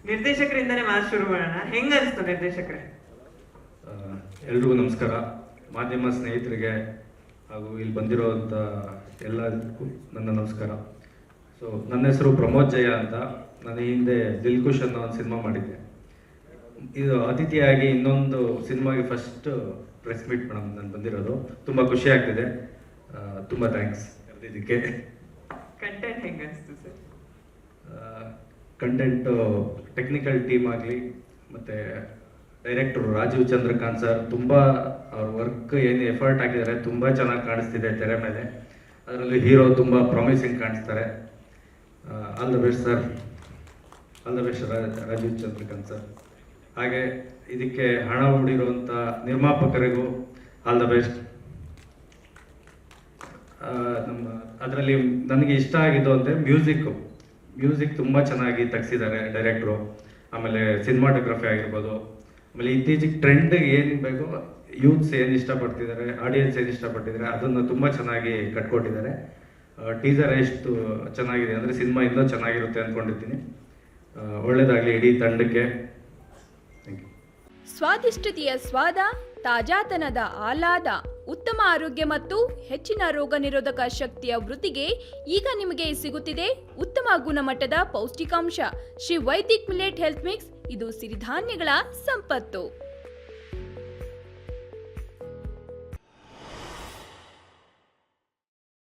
ನಿರ್ದೇಶಕರಿಂದನೇ ಮಾತು ಶುರು ಮಾಡೋಣ. ಹೆಂಗ ಅನಿಸ್ತು ನಿರ್ದೇಶಕರೇ? ಎಲ್ರಿಗೂ ನಮಸ್ಕಾರ. ಮಾಧ್ಯಮ ಸ್ನೇಹಿತರಿಗೆ ಹಾಗೂ ಇಲ್ಲಿ ಬಂದಿರೋಂಥ ಎಲ್ಲರಿಗೂ ನನ್ನ ನಮಸ್ಕಾರ. ಸೊ ನನ್ನ ಹೆಸರು ಪ್ರಮೋದ್ ಜಯ ಅಂತ. ನಾನು ಹಿಂದೆ ದಿಲ್ ಖುಷ್ ಅನ್ನೋ ಒಂದು ಸಿನಿಮಾ ಮಾಡಿದ್ದೆ. ಇದು ಅತಿಥಿಯಾಗಿ ಇನ್ನೊಂದು ಸಿನಿಮಾಗೆ ಫಸ್ಟ್ ಪ್ರೆಸ್ ಮೀಟ್ ಮೇಡಮ್ ನಾನು ಬಂದಿರೋದು. ತುಂಬ ಖುಷಿ ಆಗ್ತಿದೆ. ತುಂಬ ಥ್ಯಾಂಕ್ಸ್ ಕರೆದಿದ್ದಕ್ಕೆ. ಕಂಟೆಂಟ್ ಹೆಂಗೆ ಅನಿಸ್ತು ಸರ್? ಕಂಟೆಂಟು ಟೆಕ್ನಿಕಲ್ ಟೀಮ್ ಆಗಲಿ ಮತ್ತು ಡೈರೆಕ್ಟರು ರಾಜೀವ್ ಚಂದ್ರಕಾಂತ್ ಸರ್ ತುಂಬ ಅವ್ರ ವರ್ಕ್ ಏನು ಎಫರ್ಟ್ ಹಾಕಿದ್ದಾರೆ, ತುಂಬ ಚೆನ್ನಾಗಿ ಕಾಣಿಸ್ತಿದೆ ತೆರೆ ಮೇಲೆ. ಅದರಲ್ಲಿ ಹೀರೋ ತುಂಬ ಪ್ರಾಮಿಸಿಂಗ್ ಕಾಣಿಸ್ತಾರೆ. All the best sir. All the best Rajeev Chandrakanth sir. ಹಾಗೆ ಇದಕ್ಕೆ ಹಣ ಹೂಡಿರುವಂಥ ನಿರ್ಮಾಪಕರಿಗೂ ಆಲ್ ದ ಬೆಸ್ಟ್. ನಮ್ಮ ಅದರಲ್ಲಿ ನನಗೆ ಇಷ್ಟ ಆಗಿದ್ದು ಅಂದರೆ ಮ್ಯೂಸಿಕ್ ತುಂಬ ಚೆನ್ನಾಗಿ ತೆಗ್ಸಿದ್ದಾರೆ ಡೈರೆಕ್ಟ್ರು. ಆಮೇಲೆ ಸಿನಿಮಾಟೋಗ್ರಫಿ ಆಗಿರ್ಬೋದು. ಆಮೇಲೆ ಇತ್ತೀಚೆಗೆ ಟ್ರೆಂಡ್ಗೆ ಏನು ಬೇಕೋ, ಯೂತ್ಸ್ ಏನು ಇಷ್ಟಪಡ್ತಿದ್ದಾರೆ, ಆಡಿಯನ್ಸ್ ಏನು ಇಷ್ಟಪಟ್ಟಿದ್ದಾರೆ ಅದನ್ನು ತುಂಬ ಚೆನ್ನಾಗಿ ಕಟ್ಕೊಟ್ಟಿದ್ದಾರೆ. ಟೀಸರ್ ಎಷ್ಟು ಚೆನ್ನಾಗಿದೆ ಅಂದರೆ ಸಿನಿಮಾ ಇನ್ನೂ ಚೆನ್ನಾಗಿರುತ್ತೆ ಅಂದ್ಕೊಂಡಿರ್ತೀನಿ. ಒಳ್ಳೆಯದಾಗಲಿ ಇಡೀ ತಂಡಕ್ಕೆ. Thank you. ಸ್ವಾದಿಷ್ಟತೆಯ ಸ್ವಾದ, ತಾಜಾತನದ ಆಹ್ಲಾದ, ಉತ್ತಮ ಆರೋಗ್ಯ ಮತ್ತು ಹೆಚ್ಚಿನ ರೋಗ ನಿರೋಧಕ ಶಕ್ತಿಯ ವೃದ್ಧಿಗೆ ಈಗ ನಿಮಗೆ ಸಿಗುತ್ತಿದೆ ಉತ್ತಮ ಗುಣಮಟ್ಟದ ಪೌಷ್ಟಿಕಾಂಶ. Shri Vaidik millet health mix. ಇದು ಸಿರಿಧಾನ್ಯಗಳ ಸಂಪತ್ತು.